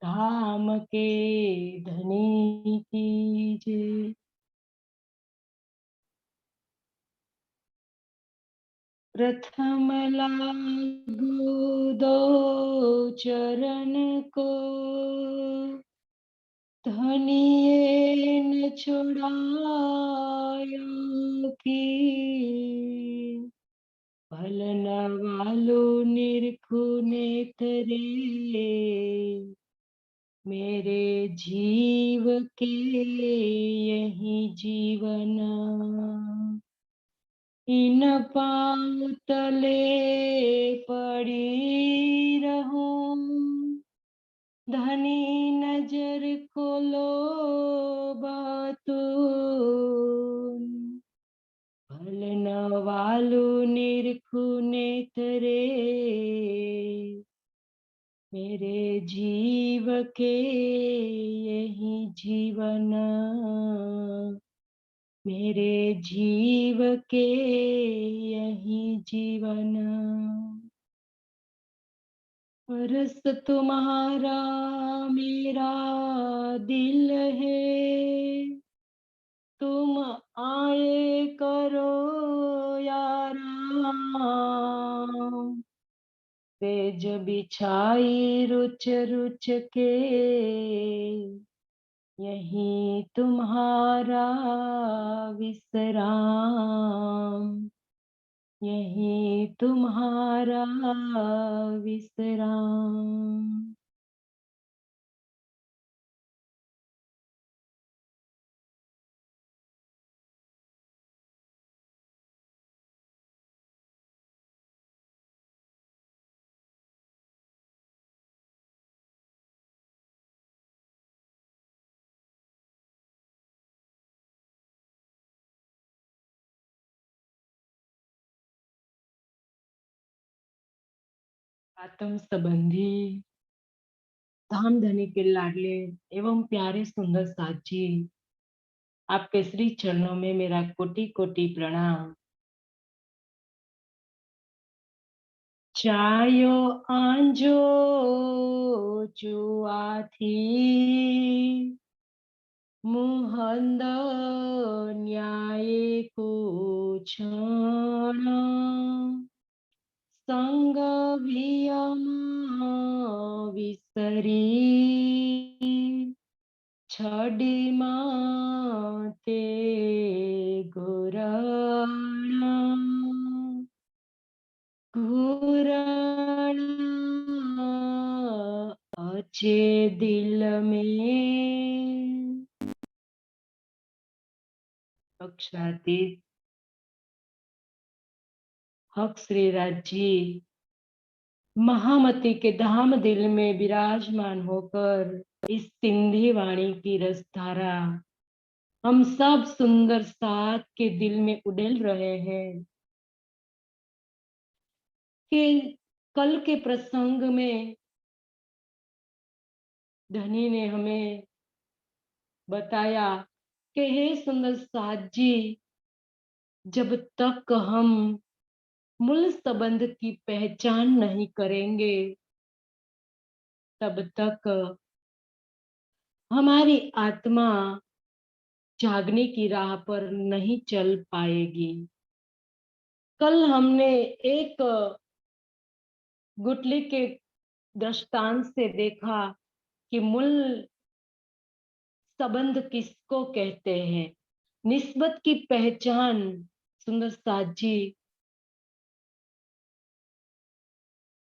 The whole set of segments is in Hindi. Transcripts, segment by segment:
धाम के धनी की जय। प्रथम लागू दो चरण को, धनिये न छुड़ाया की। भलन वालो निरखु नेतरे, मेरे जीव के यही जीवन। इन पाँव तले पड़ी रहूं, धनी नजर खोलो बातून। भलन वालो निरखु नेतरे, मेरे जीव के यही जीवन। मेरे जीव के यही जीवन। रस तुम्हारा मेरा दिल है, तुम आए करो यारा। तेज बिछाई रुच रुच के, यही तुम्हारा विश्राम। यही तुम्हारा विश्राम। आत्म संबंधी धाम धनी के लाडले एवं प्यारे सुंदर साथ जी, आपके श्री चरणों में मेरा कोटि कोटि प्रणाम। चायो आंजो चुआ थी, मुहंद न्याय कुछण। संग वियम विसरी, छड़ी माते गुरण। घूरण अच्छे दिल में। अक्षरातीत हक श्री राज जी महामती के धाम दिल में विराजमान होकर इस सिंधी वाणी की रसधारा हम सब सुंदर साथ के दिल में उड़ेल रहे हैं कि कल के प्रसंग में धनी ने हमें बताया कि हे सुंदर साथ जी, जब तक हम मूल संबंध की पहचान नहीं करेंगे तब तक हमारी आत्मा जागने की राह पर नहीं चल पाएगी। कल हमने एक गुटली के दृष्टांत से देखा कि मूल संबंध किसको कहते हैं। निस्बत की पहचान सुंदर साथ जी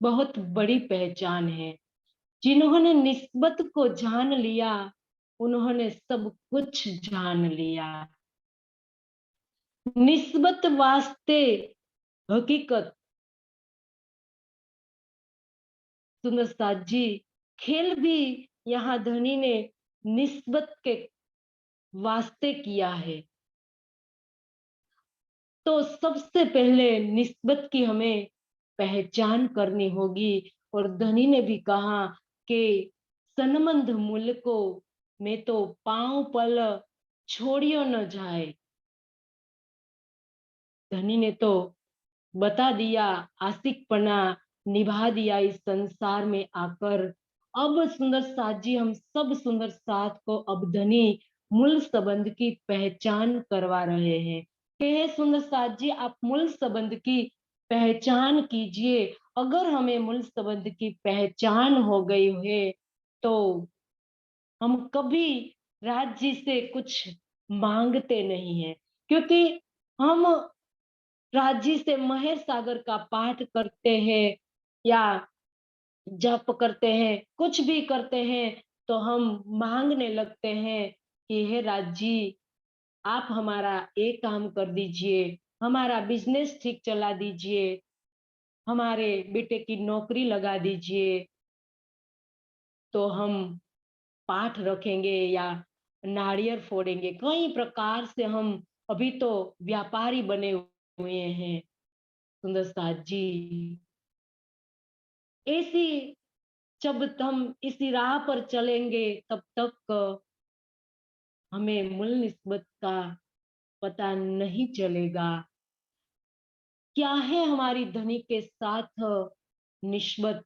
बहुत बड़ी पहचान है। जिन्होंने निस्बत को जान लिया उन्होंने सब कुछ जान लिया। निस्बत वास्ते हकीकत सुंदर साथ जी खेल भी यहाँ धनी ने निस्बत के वास्ते किया है। तो सबसे पहले निस्बत की हमें पहचान करनी होगी। और धनी ने भी कहा कि सनमंद मूल को मैं तो पांव पल छोड़ियो न जाए। धनी ने तो बता दिया, आशिकपना निभा दिया इस संसार में आकर। अब सुंदर साथ जी, हम सब सुंदर साथ को अब धनी मूल संबंध की पहचान करवा रहे हैं कि हे सुंदर साथ जी, आप मूल संबंध की पहचान कीजिए। अगर हमें मूल संबंध की पहचान हो गई है तो हम कभी राज्य से कुछ मांगते नहीं है, क्योंकि हम राज्य से महेश सागर का पाठ करते हैं या जप करते हैं, कुछ भी करते हैं, तो हम मांगने लगते हैं कि हे राज्य, आप हमारा एक काम कर दीजिए, हमारा बिजनेस ठीक चला दीजिए, हमारे बेटे की नौकरी लगा दीजिए। तो हम पाठ रखेंगे या नारियल फोड़ेंगे, कई प्रकार से हम अभी तो व्यापारी बने हुए हैं सुंदर साथ जी। ऐसी जब हम इसी राह पर चलेंगे तब तक हमें मूल निस्बत का पता नहीं चलेगा। क्या है हमारी धनी के साथ निस्बत,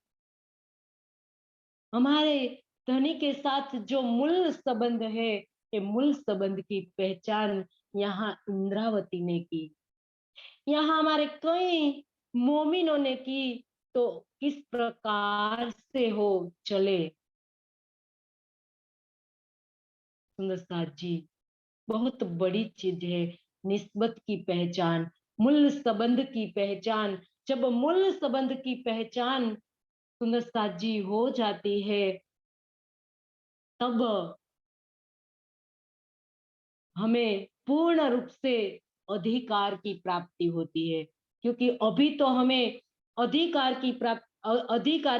हमारे धनी के साथ जो मूल संबंध है, ये मूल संबंध की पहचान यहाँ इंद्रावती ने की, यहाँ हमारे कई मोमिनों ने की। तो किस प्रकार से हो चले सुंदर साथ जी, बहुत बड़ी चीज है निस्बत की पहचान, मूल संबंध की पहचान। जब मूल संबंध की पहचान सुंदर साथ जी हो जाती है, तब हमें पूर्ण रूप से अधिकार की प्राप्ति होती है। क्योंकि अभी तो हमें अधिकार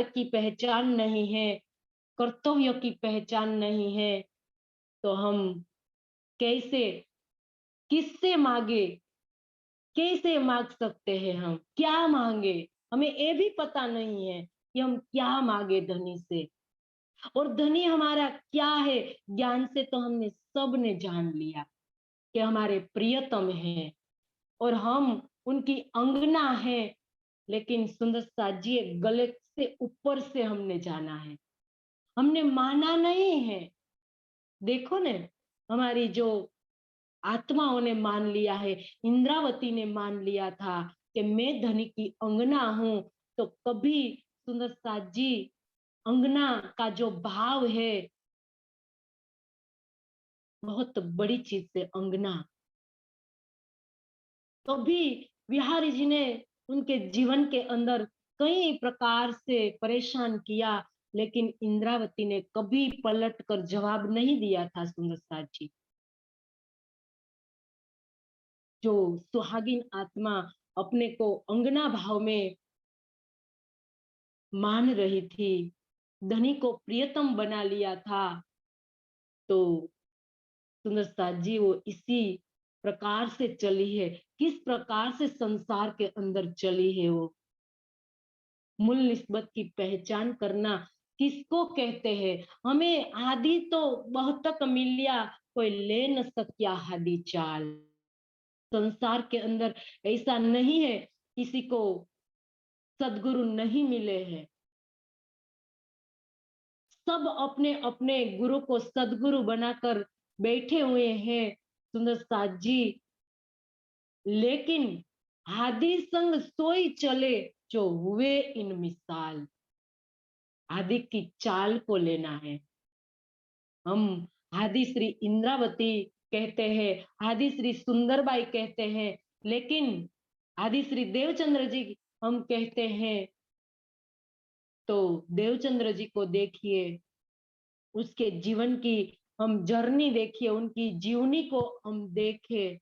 की पहचान नहीं है, कर्तव्य की पहचान नहीं है, तो हम कैसे, किससे मांगे, कैसे मांग सकते हैं, हम क्या मांगे, हमें ये भी पता नहीं है कि हम क्या मांगे धनी से। और धनी हमारा क्या है, ज्ञान से तो हमने सब ने जान लिया कि हमारे प्रियतम है और हम उनकी अंगना है। लेकिन सुंदर साथ जी, गले से ऊपर से हमने जाना है, हमने माना नहीं है। देखो ने, हमारी जो आत्माओं ने मान लिया है, इंद्रावती ने मान लिया था कि मैं धनी की अंगना हूं। तो कभी सुंदर साथ जी, अंगना का जो भाव है, बहुत बड़ी चीज है अंगना। कभी बिहारी जी ने उनके जीवन के अंदर कई प्रकार से परेशान किया, लेकिन इंद्रावती ने कभी पलट कर जवाब नहीं दिया था सुंदर साथ जी। जो सुहागिन आत्मा अपने को अंगना भाव में मान रही थी, धनी को प्रियतम बना लिया था, तो सुंदर साथ जी वो इसी प्रकार से चली है, किस प्रकार से संसार के अंदर चली है वो। मूल निस्बत की पहचान करना किसको कहते हैं, हमें आदि तो बहुत तक मिलिया, कोई ले न सकिया हादी चाल। संसार के अंदर ऐसा नहीं है किसी को सदगुरु नहीं मिले हैं, सब अपने अपने गुरु को सदगुरु बनाकर बैठे हुए हैं सुंदर साथ जी। लेकिन आदि संग सोई चले, जो हुए इन मिसाल। आदि की चाल को लेना है। हम आदि श्री इंद्रावती कहते हैं, आदि श्री सुंदरबाई कहते हैं, लेकिन आदि श्री देवचंद्र जी हम कहते हैं। तो देवचंद्र जी को देखिए, उसके जीवन की हम जर्नी देखिए, उनकी जीवनी को हम देखें,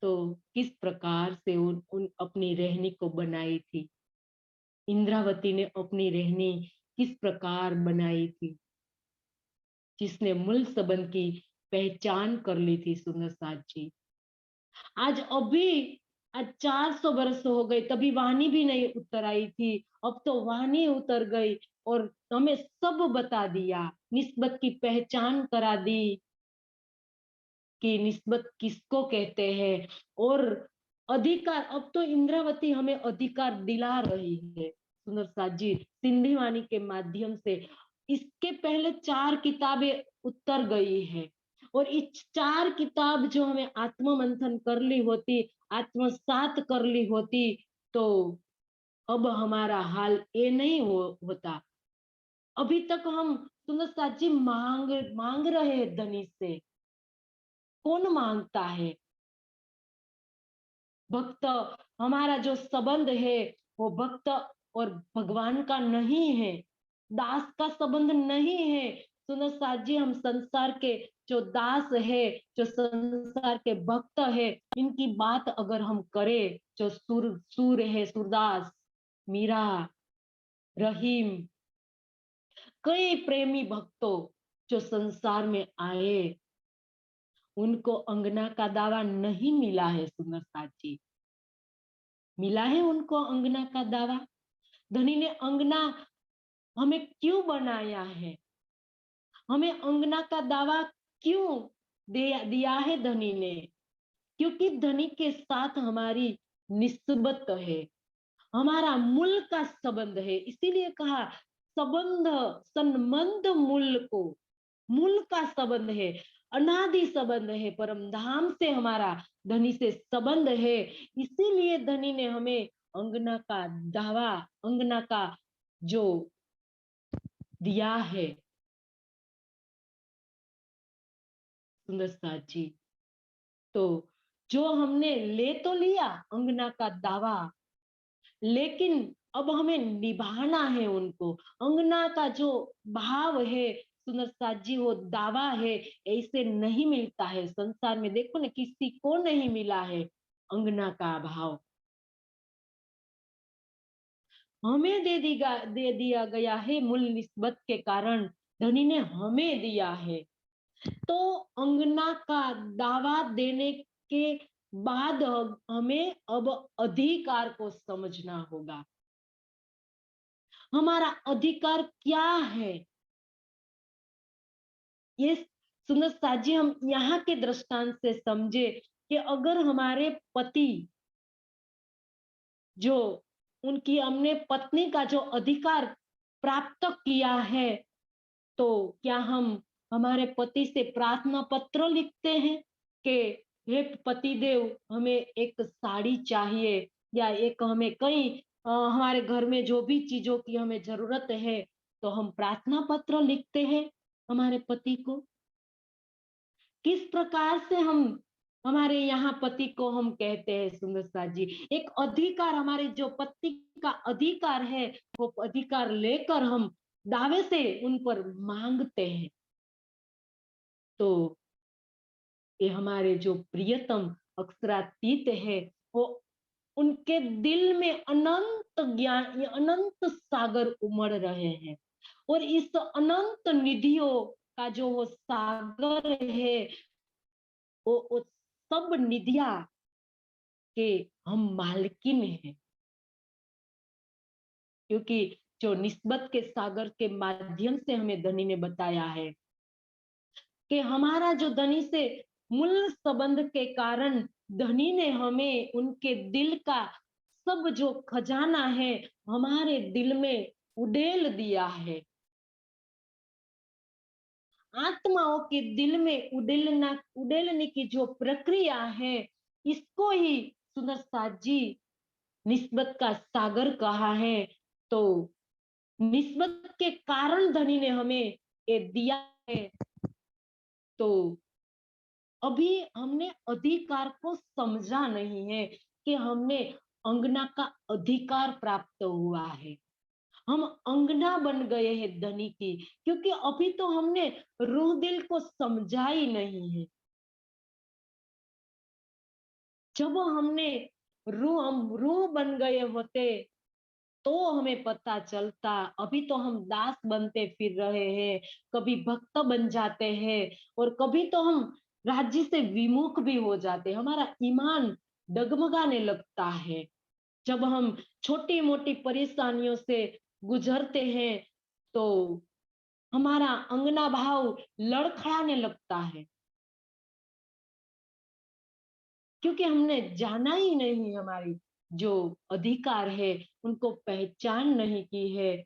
तो किस प्रकार से उन अपनी रहनी को बनाई थी। इंद्रावती ने अपनी रहनी किस प्रकार बनाई थी, जिसने मूल संबंध की पहचान कर ली थी सुंदर साथ जी। आज अभी आज 400 वर्ष हो गए, तभी वाणी भी नहीं उतर आई थी, अब तो वाणी उतर गई और हमें सब बता दिया, निस्बत की पहचान करा दी कि निस्बत किसको कहते हैं। और अधिकार, अब तो इंद्रावती हमें अधिकार दिला रही है सुंदर साथ जी, सिंधी वाणी के माध्यम से। इसके पहले 4 किताबें उतर गई है और इस 4 किताब जो हमें आत्म मंथन कर ली होती, आत्मसात कर ली होती, तो अब हमारा हाल ये नहीं होता। अभी तक हम सुंदर साथ जी मांग मांग रहे हैं धनी से। कौन मांगता है? भक्त। हमारा जो संबंध है वो भक्त और भगवान का नहीं है, दास का संबंध नहीं है। सुनो साथ जी, हम संसार के जो दास है, जो संसार के भक्त है, इनकी बात अगर हम करें, जो सूर है, सूरदास, मीरा, रहीम, कई प्रेमी भक्तों जो संसार में आए, उनको अंगना का दावा नहीं मिला है। सुंदर साथ जी, मिला है उनको अंगना का दावा? धनी ने अंगना हमें क्यों बनाया है? हमें अंगना का दावा क्यों दिया है धनी ने? क्योंकि धनी के साथ हमारी निस्बत है, हमारा मूल का संबंध है। इसीलिए कहा संबंध, संबंध मूल को, मूल का संबंध है, अनादि संबंध है, परम धाम से हमारा धनी से संबंध है। इसीलिए धनी ने हमें अंगना का दावा, अंगना का जो दिया है। सुंदर साथ जी, तो जो हमने ले तो लिया अंगना का दावा, लेकिन अब हमें निभाना है उनको। अंगना का जो भाव है सुंदर साथ जी, वो दावा है, ऐसे नहीं मिलता है संसार में। देखो ना, किसी को नहीं मिला है अंगना का भाव। हमें दे दिया गया है, मूल निस्बत के कारण धनी ने हमें दिया है। तो अंगना का दावा देने के बाद हमें अब अधिकार को समझना होगा। हमारा अधिकार क्या है? ये सुंदर साथ जी, हम यहाँ के दृष्टांत से समझे कि अगर हमारे पति, जो उनकी हमने पत्नी का जो अधिकार प्राप्त किया है, तो क्या हम हमारे पति से प्रार्थना पत्र लिखते हैं कि हे पति देव, हमें एक साड़ी चाहिए, या एक हमें कई हमारे घर में जो भी चीजों की हमें जरूरत है, तो हम प्रार्थना पत्र लिखते हैं हमारे पति को? किस प्रकार से हम हमारे यहाँ पति को हम कहते हैं सुंदर साथ जी, एक अधिकार, हमारे जो पति का अधिकार है, वो अधिकार लेकर हम दावे से उन पर मांगते हैं। तो ये हमारे जो प्रियतम अक्षरातीत है, वो उनके दिल में अनंत ज्ञान, ये अनंत सागर उमड़ रहे हैं। और इस अनंत निधियों का जो वो सागर है, वो सब निधिया के हम मालकिन हैं। क्योंकि जो निस्बत के सागर के माध्यम से हमें धनी ने बताया है कि हमारा जो धनी से मूल संबंध के कारण धनी ने हमें उनके दिल का सब जो खजाना है हमारे दिल में उड़ेल दिया है। आत्माओं के दिल में उड़ेलने की जो प्रक्रिया है, इसको ही सुंदर साथ जी निस्बत का सागर कहा है। तो निस्बत के कारण धनी ने हमें ये दिया है। तो अभी हमने अधिकार को समझा नहीं है कि हमने अंगना का अधिकार प्राप्त हुआ है, हम अंगना बन गए हैं धनी की, क्योंकि अभी तो हमने रूह दिल को समझा ही नहीं है। जब हमने हम रूह बन गए होते, तो हमें पता चलता। अभी तो हम दास बनते फिर रहे हैं, कभी भक्त बन जाते हैं, और कभी तो हम राज्य से विमुख भी हो जाते हैं। हमारा ईमान डगमगाने लगता है जब हम छोटी मोटी परेशानियों से गुजरते हैं, तो हमारा अंगना भाव लड़खड़ाने लगता है, क्योंकि हमने जाना ही नहीं, हमारी जो अधिकार है उनको पहचान नहीं की है।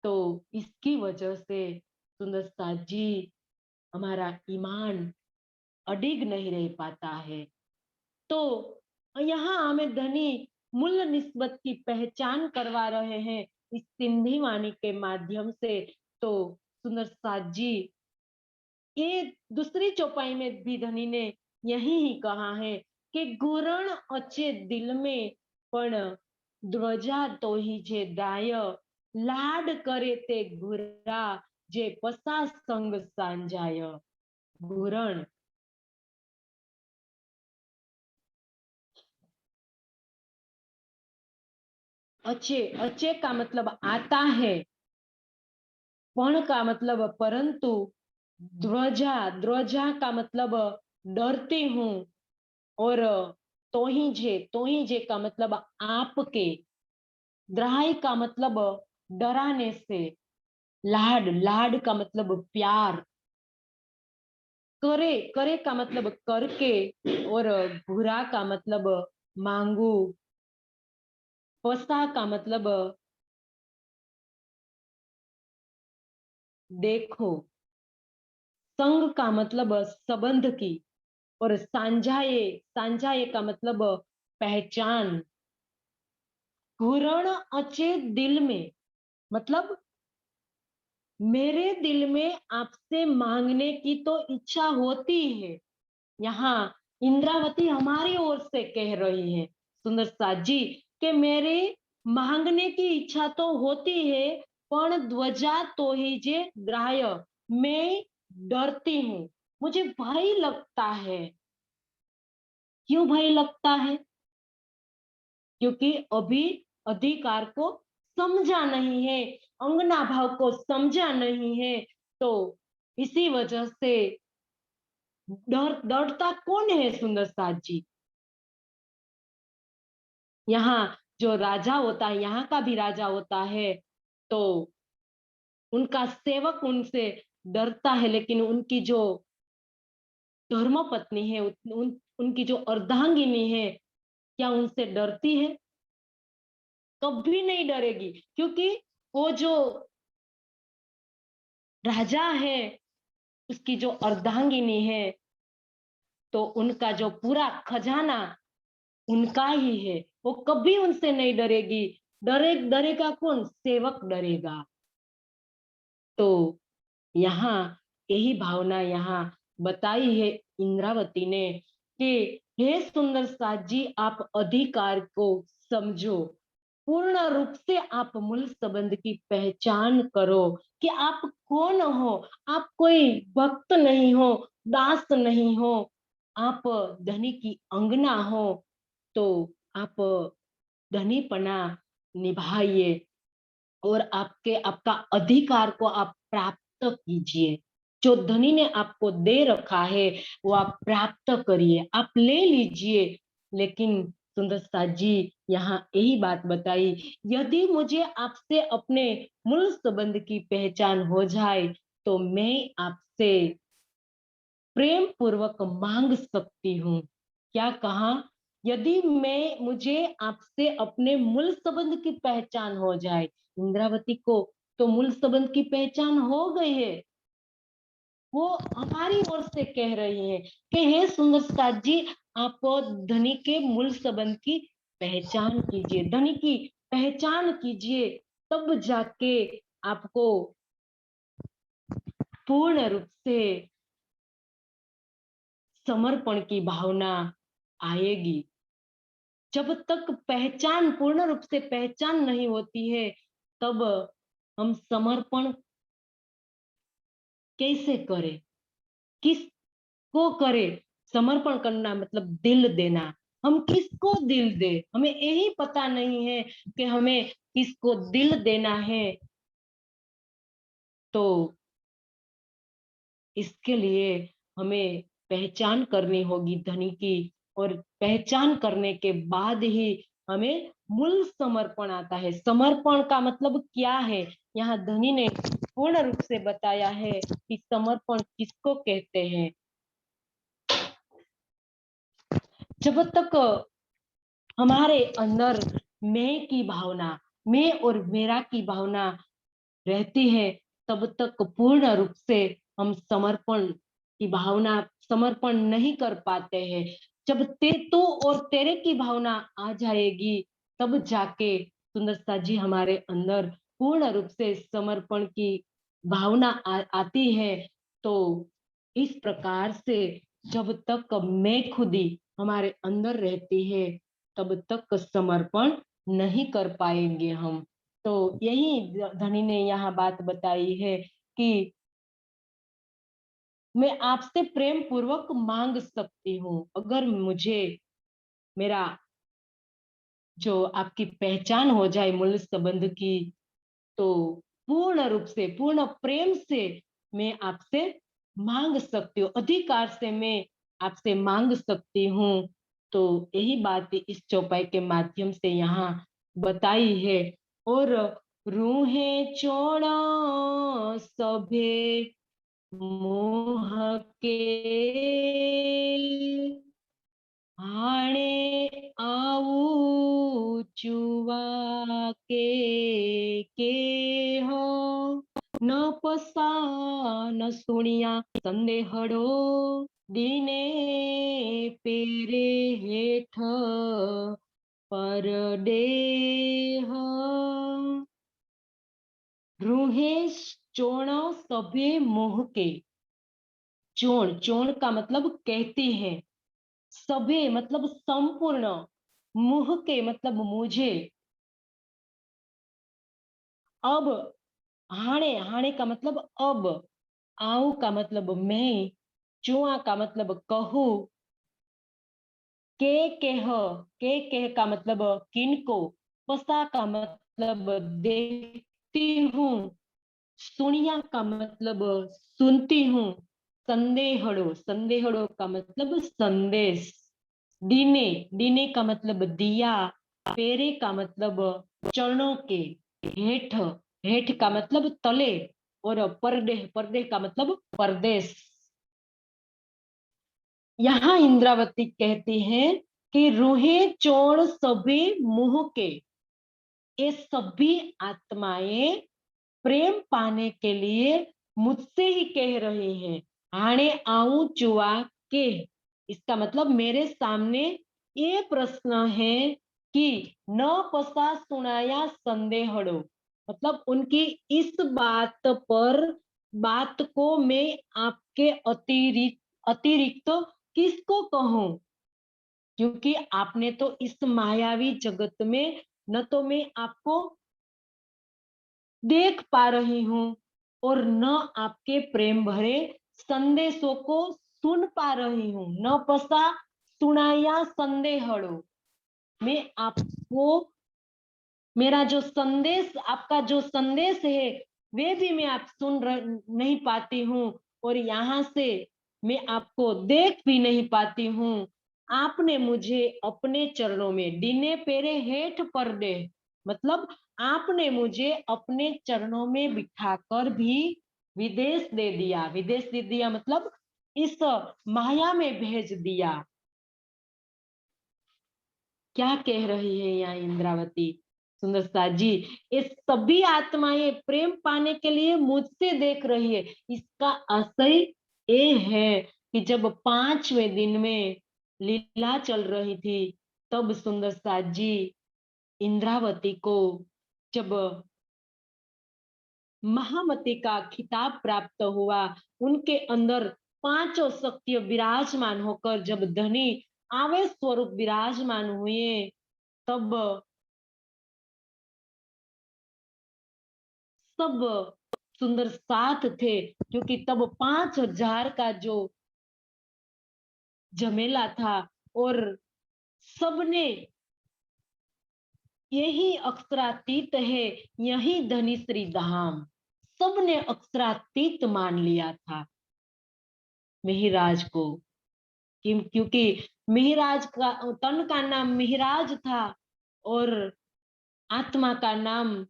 तो इसकी वजह से सुंदर साथ जी, हमारा ईमान अडिग नहीं रह पाता है। तो यहाँ हमें धनी मूल्य निस्बत की पहचान करवा रहे हैं इस सिंधी वाणी के माध्यम से। तो सुंदर साथ जी, ये दूसरी चौपाई में भी धनी ने यही ही कहा है कि गुरण अचे दिल में पण ध्वजा तो ही जे दाय, लाड करे ते घुरा जे पसा संग सांजाय। गुरण अच्छे, अच्छे का मतलब आता है, पण का मतलब परंतु, ध्वजा, ध्वजा का मतलब डरती हूँ, और तो ही जे का मतलब आपके, द्राय का मतलब डराने से, लाड, लाड का मतलब प्यार, करे, करे का मतलब करके, और भूरा का मतलब मांगू, पसा का मतलब देखो, संग का मतलब संबंध की, और सांझाए, सांझाए का मतलब पहचान। घुरण अचे दिल में मतलब मेरे दिल में आपसे मांगने की तो इच्छा होती है। यहाँ इंद्रावती हमारी ओर से कह रही है सुंदर साथ जी, कि मेरे मांगने की इच्छा तो होती है, पण ध्वजा तो ही जे ग्राह्य, मैं डरती हूँ, मुझे भय लगता है। क्यों भय लगता है? क्योंकि अभी अधिकार को समझा नहीं है, अंगना भाव को समझा नहीं है। तो इसी वजह से डरता कौन है सुंदर साथ जी? यहाँ जो राजा होता है, यहाँ का भी राजा होता है, तो उनका सेवक उनसे डरता है, लेकिन उनकी जो धर्म पत्नी है, उनकी जो अर्धांगिनी है, क्या उनसे डरती है? कभी नहीं डरेगी, क्योंकि वो जो राजा है, उसकी जो अर्धांगिनी है, तो उनका जो पूरा खजाना उनका ही है, वो कभी उनसे नहीं डरेगी। डरेगा कौन? सेवक डरेगा। तो यहाँ यही भावना यहाँ बताई है इंद्रावती ने कि हे सुंदर साथ जी, आप अधिकार को समझो, पूर्ण रूप से आप मूल संबंध की पहचान करो कि आप कौन हो। आप कोई भक्त नहीं हो, दास नहीं हो, आप धनी की अंगना हो। तो आप धनीपना निभाइए, और आपका अधिकार को आप प्राप्त कीजिए। जो धनी ने आपको दे रखा है, वो आप प्राप्त करिए, आप ले लीजिए। लेकिन सुंदर साथ जी यहाँ यही बात बताई, यदि मुझे आपसे अपने मूल संबंध की पहचान हो जाए, तो मैं आपसे प्रेम पूर्वक मांग सकती हूँ। क्या कहा? यदि मुझे आपसे अपने मूल संबंध की पहचान हो जाए, इंद्रावती को तो मूल संबंध की पहचान हो गई है। वो हमारी ओर से कह रही है कि हे सुंदर साथ जी, आप धनी के मूल संबंध की पहचान कीजिए, धनी की पहचान कीजिए, तब जाके आपको पूर्ण रूप से समर्पण की भावना आएगी। जब तक पहचान, पूर्ण रूप से पहचान नहीं होती है, तब हम समर्पण कैसे करें, किसको करें? समर्पण करना मतलब दिल देना। हम किसको दिल दे, हमें यही पता नहीं है कि हमें किसको दिल देना है। तो इसके लिए हमें पहचान करनी होगी धनी की, और पहचान करने के बाद ही हमें मूल समर्पण आता है। समर्पण का मतलब क्या है, यहाँ धनी ने पूर्ण रूप से बताया है कि समर्पण किसको कहते हैं। जब तक हमारे अंदर मैं की भावना, मैं और मेरा की भावना रहती है, तब तक पूर्ण रूप से हम समर्पण नहीं कर पाते हैं। जब तू और तेरे की भावना आ जाएगी, तब जाके सुंदरता जी हमारे अंदर पूर्ण रूप से समर्पण की भावना आती है। तो इस प्रकार से जब तक मैं खुदी हमारे अंदर रहती है, तब तक समर्पण नहीं कर पाएंगे हम। तो यही धनी ने यहाँ बात बताई है कि मैं आपसे प्रेम पूर्वक मांग सकती हूँ, अगर मुझे मेरा जो आपकी पहचान हो जाए मूल संबंध की, तो पूर्ण रूप से पूर्ण प्रेम से मैं आपसे मांग सकती हूँ, अधिकार से मैं आपसे मांग सकती हूँ। तो यही बात इस चौपाई के माध्यम से यहाँ बताई है। और रूहे चोड़ा सभे मोह के हाणे आऊ चुवा के हो न पसा न सुनिया संदेहड़ो दीने पेरे हेठ परदेह रूहे चोण सभे मोह के। चोण चोण का मतलब कहते हैं, सभे मतलब संपूर्ण, मुह के मतलब मुझे। अब हाणे हाणे का मतलब अब, आऊ का मतलब मैं, चुआ का मतलब कहूँ, कह के कह का मतलब किनको, पसा का मतलब देखती हूँ, सुनिया का मतलब सुनती हूँ, संदेहड़ो संदेहड़ो का मतलब संदेश, दीने दीने का मतलब दिया, पेरे का मतलब चरणों के, हेठ हेठ का मतलब तले, और परदेह परदेह का मतलब परदेश। यहाँ इंद्रावती कहती हैं कि रूहे चोर सभी मुंह के, ये सभी आत्माएं प्रेम पाने के लिए मुझसे ही कह रही हैं, हाणे आऊं चुआ के। इसका मतलब मेरे सामने ये प्रश्न है कि न पसा सुनाया संदेहड़ो, मतलब उनकी इस बात को मैं आपके अतिरिक्त अतिरिक्त किसको कहूं, क्योंकि आपने तो इस मायावी जगत में न तो मैं आपको देख पा रही हूँ और न आपके प्रेम भरे संदेशों को सुन पा रही हूँ, न पसा सुनाया संदेहड़ो, मैं आपको मेरा जो संदेश, आपका जो संदेश है वे भी मैं आप नहीं पाती हूँ, और यहाँ से मैं आपको देख भी नहीं पाती हूँ। आपने मुझे अपने चरणों में दीने पेरे हेठ पर दे, मतलब आपने मुझे अपने चरणों में बिठाकर भी विदेश दे दिया, विदेश दे दिया मतलब इस माया में भेज दिया। क्या कह रही है यहाँ इंद्रावती सुंदरता जी, ये सभी आत्माएं प्रेम पाने के लिए मुझसे देख रही है। इसका आशय ये है कि जब 5वें दिन में लीला चल रही थी, तब सुंदरता जी इंद्रावती को जब महामती का खिताब प्राप्त हुआ, उनके अंदर पांचों शक्ति विराजमान होकर जब धनी आवेश स्वरूप विराजमान हुए, तब सब सुंदर साथ थे, क्योंकि तब 5,000 का जो झमेला था, और सबने यही अक्षरातीत है, यही धनी श्री धाम, सबने अक्षरातीत मान लिया था मिहिराज को, क्योंकि मिहिराज का तन का नाम मिहिराज था और आत्मा का नाम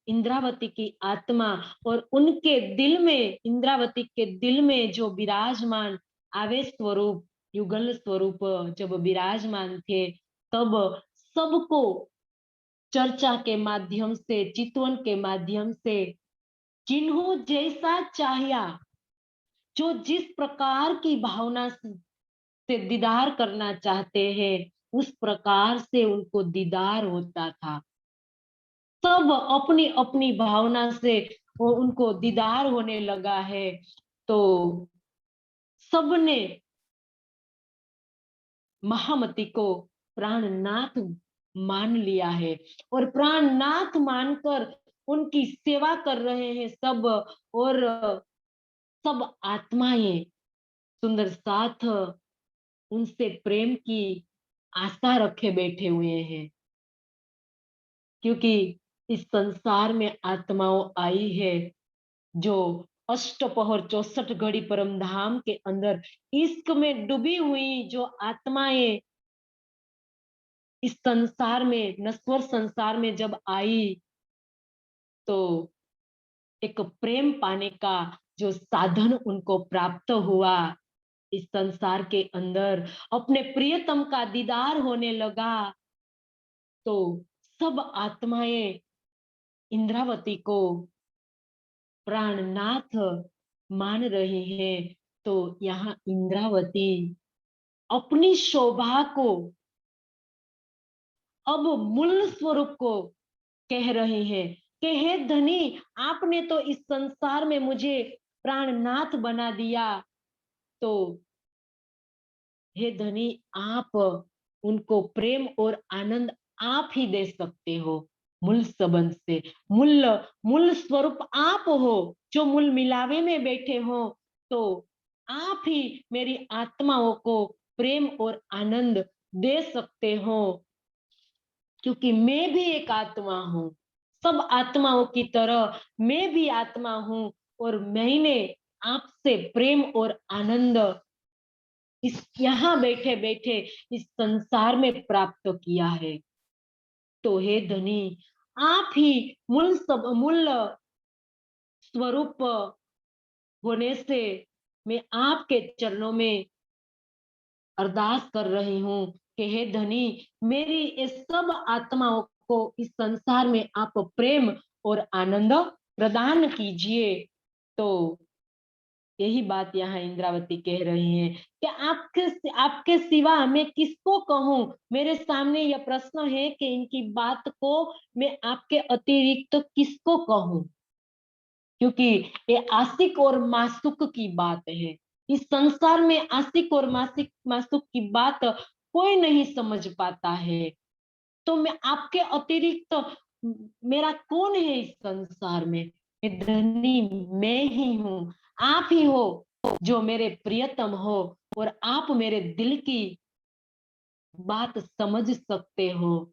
इंद्रावती की आत्मा। और उनके दिल में, इंद्रावती के दिल में जो विराजमान आवेश स्वरूप युगल स्वरूप जब विराजमान थे, तब सबको चर्चा के माध्यम से, चितवन के माध्यम से जिन्हों जैसा चाहिया, जो जिस प्रकार की भावना से दीदार करना चाहते हैं, उस प्रकार से उनको दीदार होता था। सब अपनी अपनी भावना से वो उनको दीदार होने लगा है। तो सबने महामती को प्राणनाथ मान लिया है और प्राणनाथ मानकर उनकी सेवा कर रहे हैं सब। और सब आत्माएं सुंदर साथ उनसे प्रेम की आशा रखे बैठे हुए हैं, क्योंकि इस संसार में आत्माओं आई है जो अष्टपहर 64 घड़ी परम धाम के अंदर इश्क में डूबी हुई जो आत्माएं इस संसार में, नश्वर संसार में जब आई, तो एक प्रेम पाने का जो साधन उनको प्राप्त हुआ, इस संसार के अंदर अपने प्रियतम का दीदार होने लगा। तो सब आत्माएं इंद्रावती को प्राणनाथ मान रहे हैं। तो यहाँ इंद्रावती अपनी शोभा को, अब मूल स्वरूप को कह रहे हैं कि हे धनी, आपने तो इस संसार में मुझे प्राणनाथ बना दिया, तो हे धनी, आप उनको प्रेम और आनंद आप ही दे सकते हो। मूल संबंध से मूल मूल स्वरूप आप हो, जो मूल मिलावे में बैठे हो। तो आप ही मेरी आत्माओं को प्रेम और आनंद दे सकते हो, क्योंकि मैं भी एक आत्मा हूँ। सब आत्माओं की तरह मैं भी आत्मा हूँ और मैंने आपसे प्रेम और आनंद इस यहाँ बैठे बैठे इस संसार में प्राप्त किया है। तो हे धनी, आप ही मूल स्वरूप होने से मैं आपके चरणों में अरदास कर रही हूँ कि हे धनी, मेरी इस सब आत्माओं को इस संसार में आप प्रेम और आनंद प्रदान कीजिए। तो यही बात यहाँ इंद्रावती कह रही हैं कि आपके सिवा मैं किसको कहूँ। मेरे सामने यह प्रश्न है कि इनकी बात को मैं आपके अतिरिक्त किसको कहूँ, क्योंकि ये आशिक और मासूक की बात है। इस संसार में आशिक और मासूक की बात कोई नहीं समझ पाता है। तो मैं आपके अतिरिक्त मेरा कौन है इस संसार में? धनी मैं ही हूँ, आप ही हो जो मेरे प्रियतम हो और आप मेरे दिल की बात समझ सकते हो।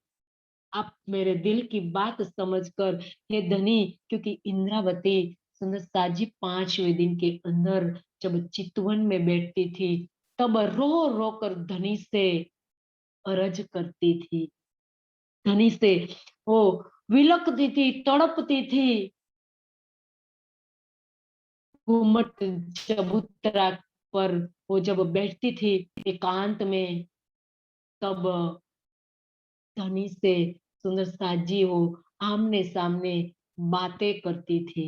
आप मेरे दिल की बात समझकर हे धनी, क्योंकि इंद्रावती सुंदर साजी 5वें दिन के अंदर जब चितवन में बैठती थी, तब रो रो कर धनी से अरज करती थी। धनी से वो विलकती थी, तड़पती थी। घूमट चबूतरा पर वो जब बैठती थी एकांत में, तब धनी से सुंदर साजी वो आमने सामने बातें करती थी।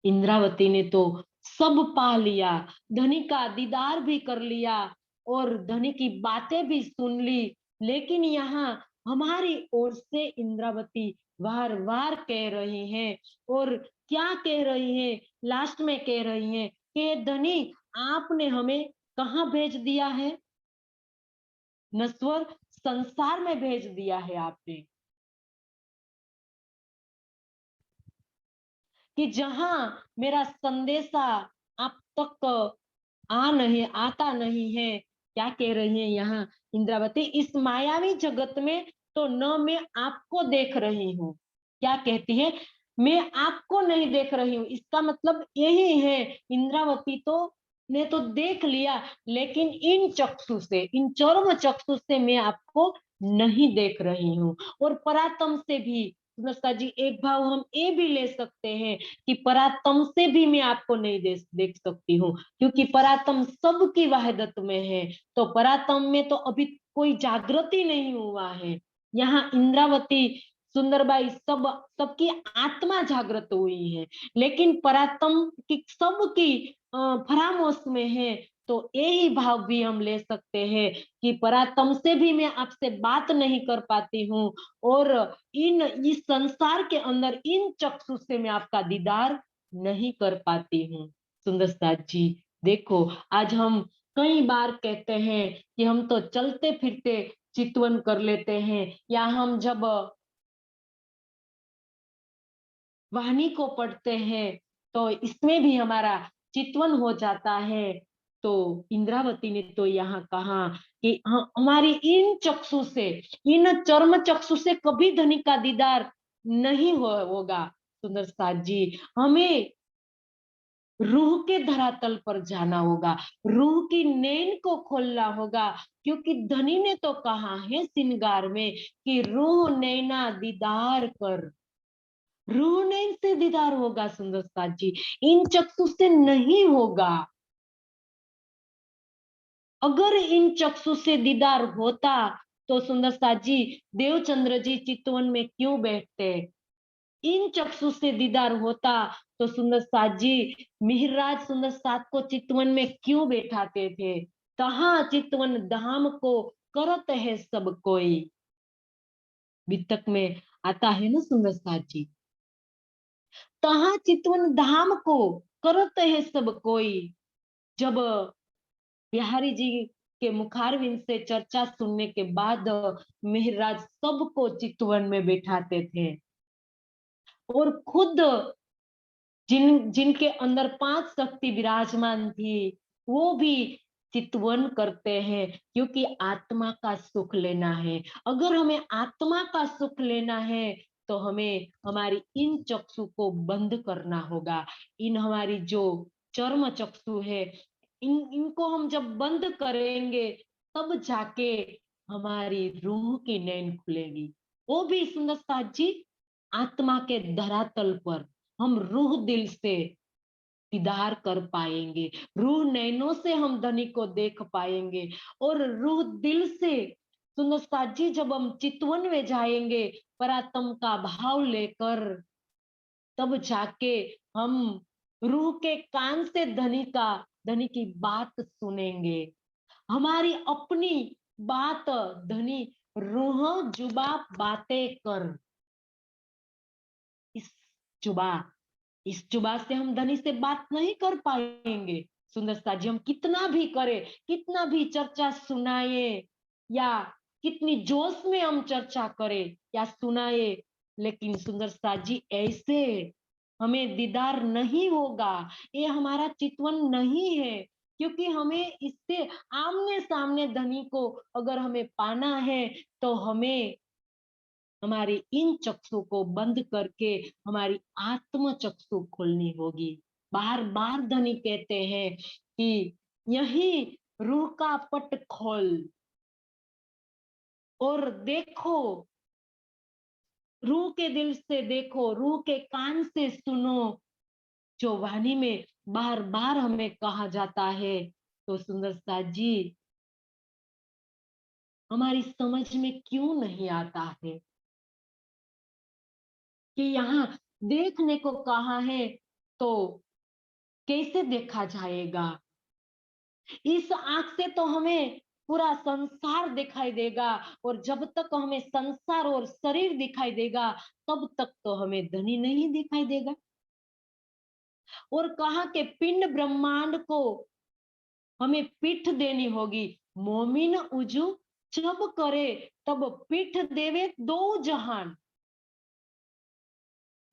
इंद्रावती ने तो सब पा लिया, धनी का दीदार भी कर लिया और धनी की बातें भी सुन ली। लेकिन यहाँ हमारी ओर से इंद्रावती बार बार कह रही हैं, और क्या कह रही हैं, लास्ट में कह रही हैं कि धनी, आपने हमें कहाँ भेज दिया है? नश्वर संसार में भेज दिया है आपने, कि जहां मेरा संदेशा आप तक आता नहीं है। क्या कह रही है यहाँ इंद्रावती? इस मायावी जगत में तो न मैं आपको देख रही हूँ। क्या कहती है? मैं आपको नहीं देख रही हूँ। इसका मतलब यही है, इंद्रावती तो ने तो देख लिया, लेकिन इन चक्षु से, इन चरम चक्षु से मैं आपको नहीं देख रही हूँ। और परातम से भी सुंदरता जी, एक भाव हम ये भी ले सकते हैं कि परातम से भी मैं आपको नहीं देख सकती हूँ, क्योंकि परातम सबकी वहदत में है। तो परातम में तो अभी कोई जागृति नहीं हुआ है। यहाँ इंद्रावती सुंदरबाई सबकी आत्मा जागृत हुई है, लेकिन परात्म की सबकी फरामोश में है। तो यही भाव भी हम ले सकते हैं कि परात्म से भी मैं आपसे बात नहीं कर पाती हूँ, और इस संसार के अंदर इन चक्षु से मैं आपका दीदार नहीं कर पाती हूँ। सुंदर साथ जी, देखो आज हम कई बार कहते हैं कि हम तो चलते फिरते चितवन कर लेते हैं, या हम जब वाणी को पढ़ते हैं तो इसमें भी हमारा चितवन हो जाता है। तो इंद्रावती ने तो यहाँ कहा कि हमारी इन चक्षु से, इन चर्म चक्षु से कभी धनी का दीदार नहीं होगा। सुंदर साथ जी, हमें रूह के धरातल पर जाना होगा, रूह की नैन को खोलना होगा, क्योंकि धनी ने तो कहा है श्रृंगार में कि रूह नैना दीदार कर, रूह नैन से दीदार होगा। सुंदर साथ जी, इन चक्षु से नहीं होगा। अगर इन चक्षु से दीदार होता तो सुंदर साथ जी, देवचंद्र जी चितवन में क्यों बैठते? इन चक्षु से दीदार होता तो सुंदर साथ जी मिहिरराज सुंदर साथ को चितवन में क्यों बैठाते थे? तहा चितवन धाम को करत है सब कोई। वितक में आता है ना सुंदर साथ जी, तहा चितवन धाम को करत है सब कोई। जब बिहारी जी के मुखारविंद से चर्चा सुनने के बाद मिहिरराज सबको चितवन में बैठाते थे, और खुद जिनके अंदर 5 शक्ति विराजमान थी वो भी चितवन करते हैं, क्योंकि आत्मा का सुख लेना है। अगर हमें आत्मा का सुख लेना है तो हमें हमारी इन चक्षु को बंद करना होगा। इन हमारी जो चर्म चक्षु है, इनको हम जब बंद करेंगे तब जाके हमारी रूह की नैन खुलेगी। वो भी सुंदर साथ जी आत्मा के धरातल पर हम रूह दिल से दीदार कर पाएंगे, रूह नैनों से हम धनी को देख पाएंगे, और रूह दिल से सुंदर साथ जी जब हम चितवन में जाएंगे परात्म का भाव लेकर, तब जाके हम रूह के कान से धनी की बात सुनेंगे। हमारी अपनी बात धनी रूह जुबा बातें कर, इस जुबा इस जुबा से हम धनी से बात नहीं कर पाएंगे। सुंदर साथ जी हम कितना भी करें, कितना भी चर्चा सुनाए, या कितनी जोश में हम चर्चा करें या सुनाए, लेकिन सुंदर साथ जी ऐसे हमें दीदार नहीं होगा। ये हमारा चितवन नहीं है, क्योंकि हमें इससे आमने सामने धनी को अगर हमें पाना है तो हमें हमारी इन चक्षु को बंद करके हमारी आत्म चक्षु खोलनी होगी। बार बार धनी कहते हैं कि यही रूह का पट खोल और देखो, रूह के दिल से देखो, रूह के कान से सुनो, जो वाणी में बार बार हमें कहा जाता है। तो सुंदर साथ जी हमारी समझ में क्यों नहीं आता है कि यहाँ देखने को कहा है तो कैसे देखा जाएगा? इस आंख से तो हमें पूरा संसार दिखाई देगा, और जब तक हमें संसार और शरीर दिखाई देगा तब तक तो हमें धनी नहीं दिखाई देगा। और कहा कि पिंड ब्रह्मांड को हमें पीठ देनी होगी, मोमिन उजू जब करे तब पीठ देवे दो जहान।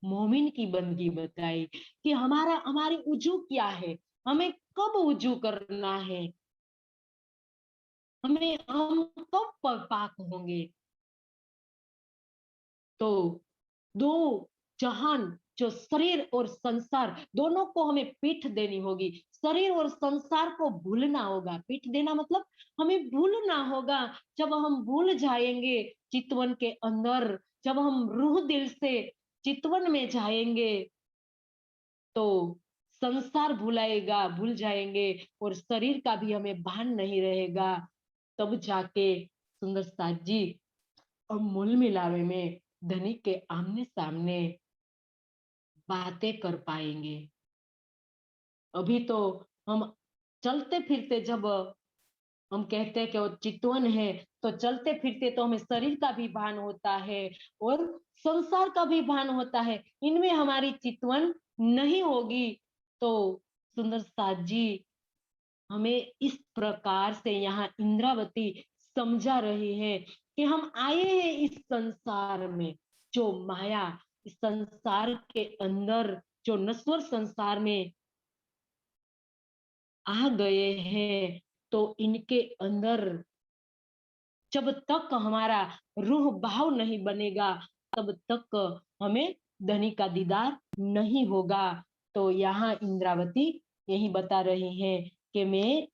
मोमिन की बंदगी बताई कि हमारी उजू क्या है, हमें कब उजू करना है, हम कब पाक होंगे। तो दो जहान, जो शरीर और संसार दोनों को हमें पीठ देनी होगी। शरीर और संसार को भूलना होगा। पीठ देना मतलब हमें भूलना होगा। जब हम भूल जाएंगे चितवन के अंदर, जब हम रूह दिल से चितवन में जाएंगे तो संसार भूल जाएंगे, और शरीर का भी हमें भान नहीं रहेगा। तब जाके सुंदर साथ जी और मूल मिलावे में धनी के आमने सामने बातें कर पाएंगे। अभी तो हम चलते फिरते, जब हम कहते हैं कि वो चितवन है, तो चलते फिरते तो हमें शरीर का भी भान होता है और संसार का भी भान होता है। इनमें हमारी चितवन नहीं होगी। तो सुंदर साथ जी हमें इस प्रकार से यहाँ इंद्रावती समझा रही है कि हम आए हैं इस संसार में, जो माया इस संसार के अंदर, जो नश्वर संसार में आ गए हैं, तो इनके अंदर जब तक हमारा रूह भाव नहीं बनेगा, तब तक हमें धनी का दीदार नहीं होगा। तो यहाँ इंद्रावती यही बता रही है कि मैं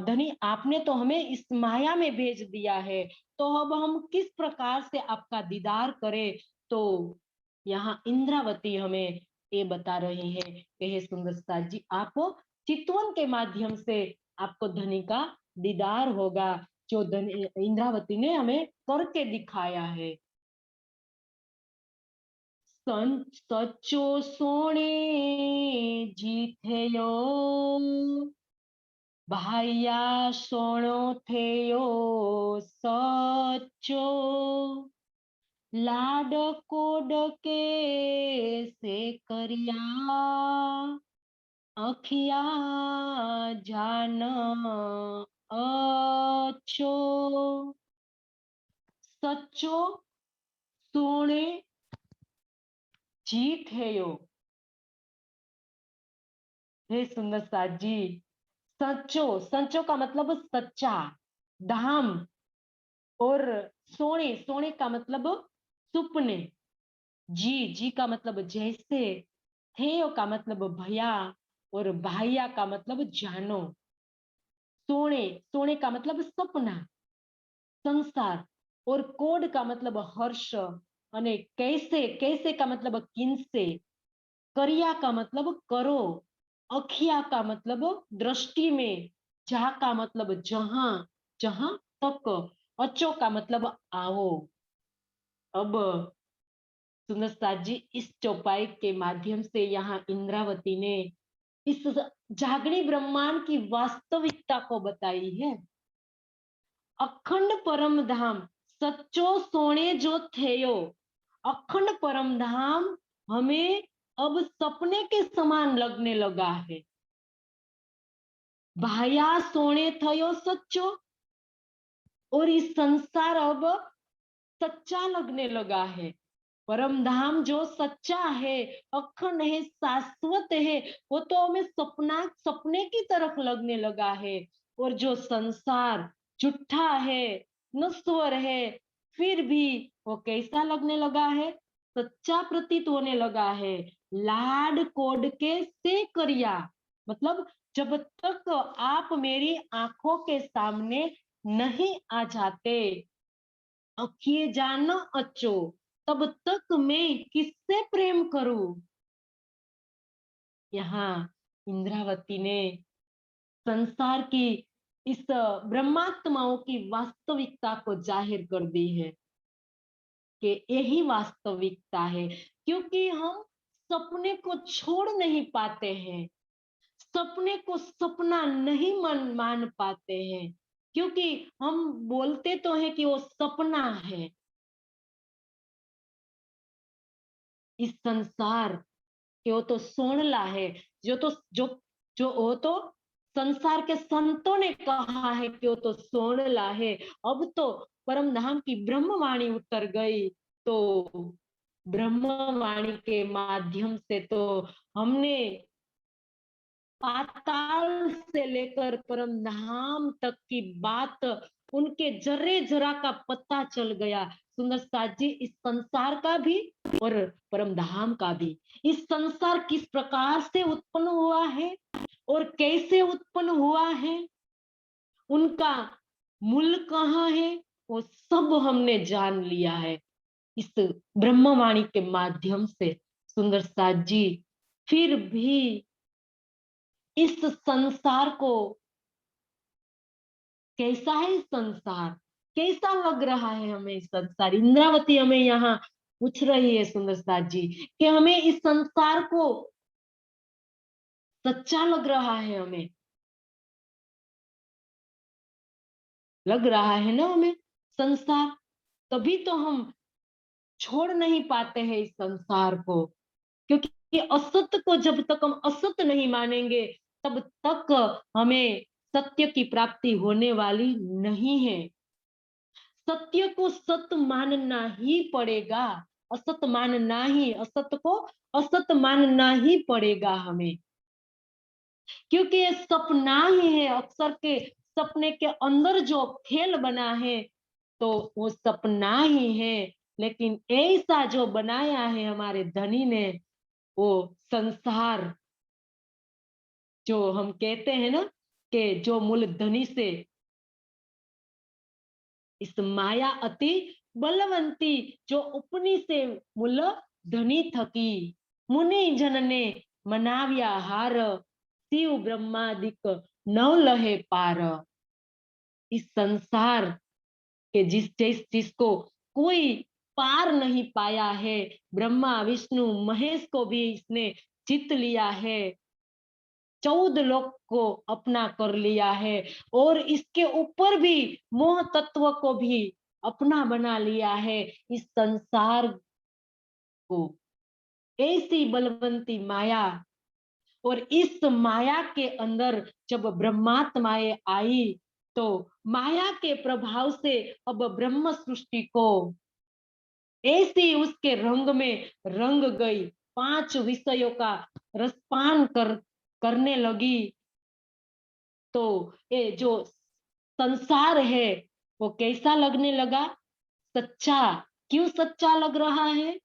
धनी, आपने तो हमें इस माया में भेज दिया है, तो अब हम किस प्रकार से आपका दीदार करें। तो यहाँ इंद्रावती हमें ये बता रही है कि हे सुंदर साथ जी, आप चितवन के माध्यम से आपको धनी का दीदार होगा, जो इंद्रावती ने हमें करके दिखाया है। सचो सोने जीथेयो, भाइया सोनो थेयो सचो, लाड कोड के से करिया, अखिया जान अच्छो। सचो सोने जीत है यो। हे सुंदर साथ जी, सचो, सचो का मतलब सच्चा, धाम, और सोने, सोने का मतलब सुपने, जी, जी का मतलब जैसे, थे का मतलब भैया, और भाइया का मतलब जानो। सोने, सोने का मतलब सपना, संसार, और कोड का मतलब हर्ष, अने कैसे, कैसे का मतलब किनसे, करिया का मतलब करो, अखिया का मतलब दृष्टि में, जा का मतलब जहां, जहां तक, अचो का मतलब आओ। अब सुंदर साथ जी इस चौपाई के माध्यम से यहाँ इंद्रावती ने इस जागनी ब्रह्मांड की वास्तविकता को बताई है। अखंड परम धाम सच्चो सोने जो थेयो, अखंड परम धाम हमें अब सपने के समान लगने लगा है। भाया सोने थयो सच्चो, और इस संसार अब सच्चा लगने लगा है। परम धाम जो सच्चा है, अखंड है, शाश्वत है, वो तो हमें सपना, सपने की तरफ लगने लगा है। और जो संसार झूठा है, नश्वर है, फिर भी वो कैसा लगने लगा है, सच्चा प्रतीत होने लगा है। लाड कोड के से करिया, मतलब जब तक आप मेरी आंखों के सामने नहीं आ जाते, अखिए जाना अच्छो, तब तक मैं किससे प्रेम करूं। यहाँ इंद्रावती ने संसार की इस ब्रह्मात्माओं की वास्तविकता को जाहिर कर दी है कि यही वास्तविकता है, क्योंकि हम सपने को छोड़ नहीं पाते हैं, सपने को सपना नहीं मान पाते हैं, क्योंकि हम बोलते तो हैं कि वो सपना है। इस संसार के वो तो सोनला है, जो तो जो वो तो संसार के संतों ने कहा है कि वो तो सोनला है। अब तो परम धाम की ब्रह्मवाणी उतर गई, तो ब्रह्मवाणी के माध्यम से तो हमने पाताल से लेकर परम धाम तक की बात, उनके जर्रे जरा का पता चल गया। सुंदर साथ जी इस संसार का भी और परम धाम का भी, इस संसार किस प्रकार से उत्पन्न हुआ है और कैसे उत्पन्न हुआ है, उनका मूल कहाँ है, वो सब हमने जान लिया है इस ब्रह्मवाणी के माध्यम से। सुंदर साथ जी फिर भी इस संसार को, कैसा है संसार, कैसा लग रहा है हमें संसार, इंद्रावती हमें यहाँ पूछ रही है सुंदर साथ जी कि हमें इस संसार को सच्चा लग रहा है, हमें लग रहा है ना हमें संसार, तभी तो हम छोड़ नहीं पाते हैं इस संसार को। क्योंकि असत्य को जब तक हम असत्य नहीं मानेंगे तब तक हमें सत्य की प्राप्ति होने वाली नहीं है। सत्य को सत्य मानना ही पड़ेगा, असत्य मानना ही, असत्य को असत्य मानना ही पड़ेगा हमें। क्योंकि ये सपना ही है, अक्सर के सपने के अंदर जो खेल बना है तो वो सपना ही है। लेकिन ऐसा जो बनाया है हमारे धनी ने, वो संसार, जो हम कहते हैं ना कि जो मूल धनी से इस माया अति बलवंती, जो उपनी से मूल धनी थकी मुनि जन ने मनाव्या हार, शिव ब्रह्मादिक नौ लहे पार। इस संसार के जिसको कोई पार नहीं पाया है, ब्रह्मा विष्णु महेश को भी इसने जीत लिया है, 14 लोक को अपना कर लिया है और इसके ऊपर भी मोह तत्व को भी अपना बना लिया है। इस संसार को ऐसी बलवंती माया, और इस माया के अंदर जब ब्रह्मात्माएं आई तो माया के प्रभाव से अब ब्रह्म सृष्टि को ऐसी उसके रंग में रंग गई, 5 विषयों का रसपान करने लगी। तो ये जो संसार है वो कैसा लगने लगा, सच्चा। क्यों सच्चा लग रहा है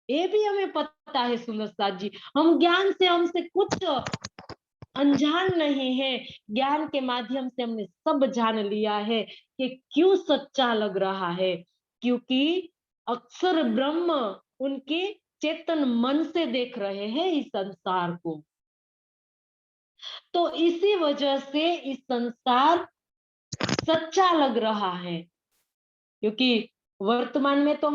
ये भी हमें पता है सुंदर साथ जी। हम ज्ञान से हमसे कुछ अनजान नहीं है, ज्ञान के माध्यम से हमने सब जान लिया है कि क्यों सच्चा लग रहा है। क्योंकि अक्सर ब्रह्म उनके चेतन मन से देख रहे हैं इस संसार को। तो इसी वजह से इस संसार सच्चा लग रहा है। क्योंकि वर्तमान में तो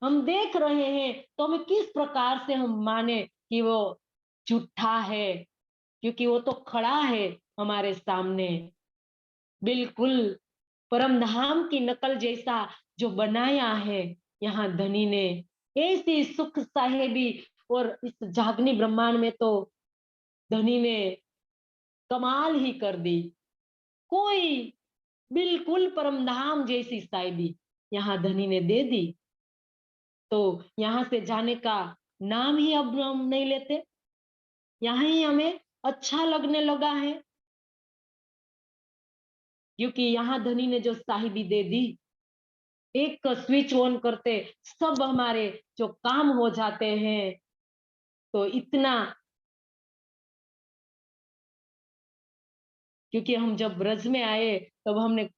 हम देख रहे हैं तो हमें किस प्रकार से हम माने कि वो झूठा है, क्योंकि वो तो खड़ा है हमारे सामने, बिल्कुल परम धाम की नकल जैसा जो बनाया है यहाँ धनी ने। ऐसी सुख साहेबी और इस जागनी ब्रह्मांड में तो धनी ने कमाल ही कर दी। कोई बिल्कुल परम धाम जैसी साहिबी यहाँ धनी ने दे दी। तो यहाँ से जाने का नाम ही अब हम नहीं लेते, यहाँ ही हमें अच्छा लगने लगा है। क्योंकि यहाँ धनी ने जो साहिबी दे दी, एक स्विच ऑन करते सब हमारे जो काम हो जाते हैं। तो इतना, क्योंकि हम जब ब्रज में आए तब हमने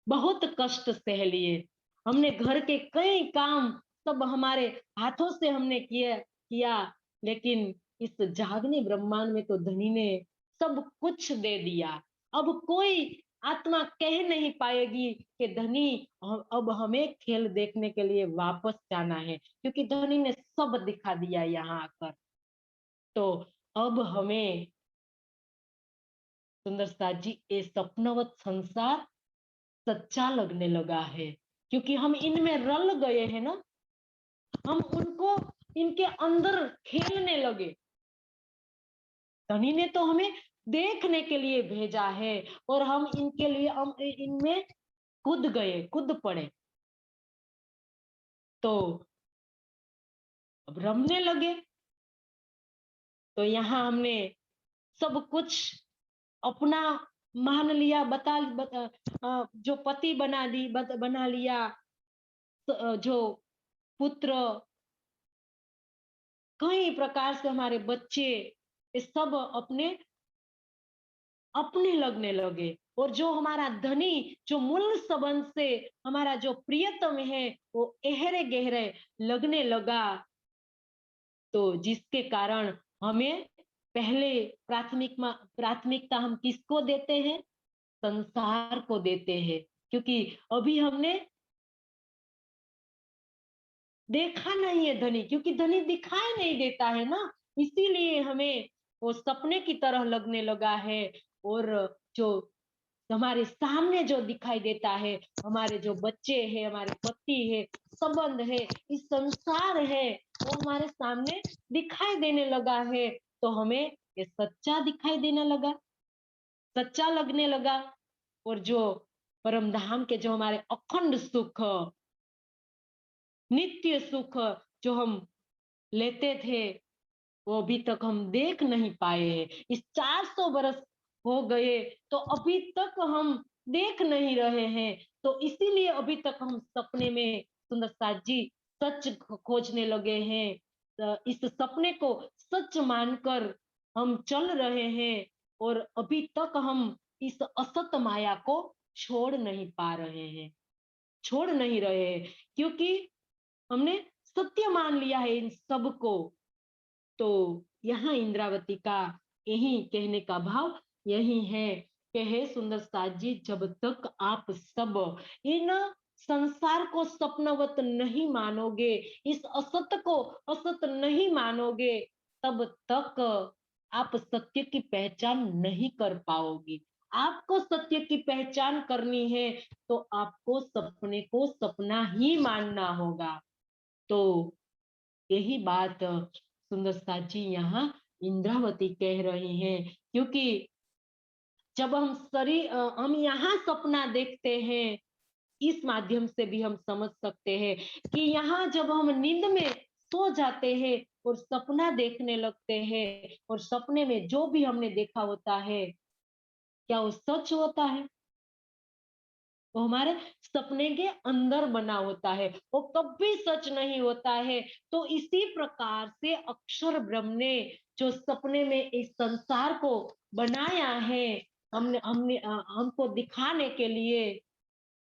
बहुत कष्ट सह लिए, हमने घर के कई काम सब हमारे हाथों से हमने किया। लेकिन इस जागने ब्रह्मांड में तो धनी ने सब कुछ दे दिया। अब कोई आत्मा कह नहीं पाएगी कि धनी अब हमें खेल देखने के लिए वापस जाना है, क्योंकि धनी ने सब दिखा दिया यहाँ आकर। तो अब हमें सुंदर साथ जी ये सपनवत संसार सच्चा लगने लगा है, क्योंकि हम इनमें रल गए हैं ना, हम उनको इनके अंदर खेलने लगे। धनी ने तो हमें देखने के लिए भेजा है और हम इनके लिए हम इनमें कूद गए, कूद पड़े। तो अब रमने लगे। तो यहाँ हमने सब कुछ अपना मान लिया, जो पति बना लिया, जो पुत्र, कई प्रकार से हमारे बच्चे, ये सब अपने अपने लगने लगे। और जो हमारा धनी, जो मूल संबंध से हमारा जो प्रियतम है, वो गहरे गहरे लगने लगा। तो जिसके कारण हमें पहले प्राथमिकता हम किसको देते हैं, संसार को देते हैं। क्योंकि अभी हमने देखा नहीं है धनी, क्योंकि धनी दिखाई नहीं देता है ना, इसीलिए हमें वो सपने की तरह लगने लगा है। और जो हमारे सामने जो दिखाई देता है, हमारे जो बच्चे हैं, हमारे पति है, संबंध है, इस संसार है, वो हमारे सामने दिखाई देने लगा है, तो हमें ये सच्चा दिखाई देने लगा, सच्चा लगने लगा। और जो परम धाम के जो हमारे अखंड सुख, नित्य सुख जो हम लेते थे, वो अभी तक हम देख नहीं पाए हैं। इस 400 बरस हो गए, तो अभी तक हम देख नहीं रहे हैं। तो इसीलिए अभी तक हम सपने में सुंदर साथ जी सच खोजने लगे हैं। इस सपने को सच मानकर हम चल रहे हैं, और अभी तक हम इस असत माया को छोड़ नहीं पा रहे हैं, छोड़ नहीं रहे हैं, क्योंकि हमने सत्य मान लिया है इन सब को। तो यहाँ इंद्रावती का यही कहने का भाव यही है कि हे सुंदर साथ जी, जब तक आप सब इन संसार को सपनवत नहीं मानोगे, इस असत को असत नहीं मानोगे, तब तक आप सत्य की पहचान नहीं कर पाओगे। आपको सत्य की पहचान करनी है, तो आपको सपने को सपना ही मानना होगा। तो यही बात सुंदर साथ जी यहाँ इंद्रावती कह रही हैं, क्योंकि जब हम यहाँ सपना देखते हैं, इस माध्यम से भी हम समझ सकते हैं कि यहाँ जब हम नींद में सो जाते हैं और सपना देखने लगते हैं, और सपने में जो भी हमने देखा होता है, क्या वो सच होता है? वो हमारे सपने के अंदर बना होता है, वो कभी सच नहीं होता है। तो इसी प्रकार से अक्षर ब्रह्म ने जो सपने में इस संसार को बनाया है, हमको दिखाने के लिए,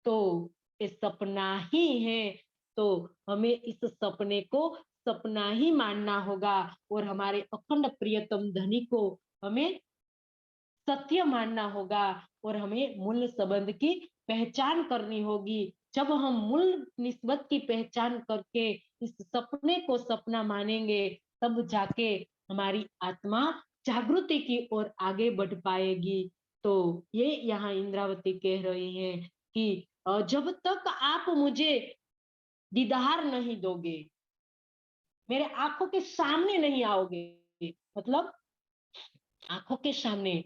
तो ये सपना ही है। तो हमें इस सपने को सपना ही मानना होगा, और हमारे अखंड प्रियतम धनी को हमें सत्य मानना होगा, और हमें मूल संबंध की पहचान करनी होगी। जब हम मूल निस्बत की पहचान करके इस सपने को सपना मानेंगे, तब जाके हमारी आत्मा जागृति की ओर आगे बढ़ पाएगी। तो ये यहाँ इंद्रावती कह रही है कि जब तक आप मुझे दीदार नहीं दोगे, मेरे आंखों के सामने नहीं आओगे, मतलब आंखों के सामने,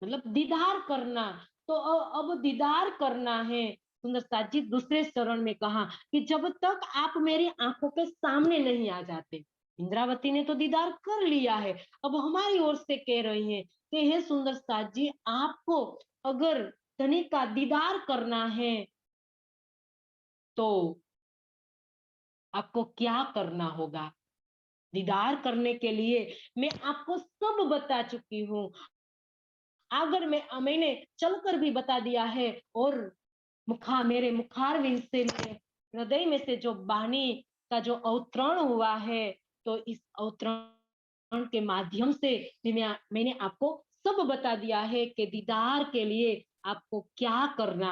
मतलब दीदार करना, तो अब दीदार करना है। सुंदर साथ जी दूसरे चरण में कहा कि जब तक आप मेरी आंखों के सामने नहीं आ जाते, इंद्रावती ने तो दीदार कर लिया है, अब हमारी ओर से कह रही है कि हे सुंदर साथ जी, आपको अगर धनी का दीदार करना है, तो आपको क्या करना होगा? दीदार करने के लिए मैं आपको सब बता चुकी हूँ। अगर मैंने चलकर भी बता दिया है, और मेरे मुखारविंद से, मेरे हृदय में से जो वाणी का जो अवतरण हुआ है, तो इस अवतरण के माध्यम से मैंने आपको सब बता दिया है कि दीदार के लिए आपको क्या करना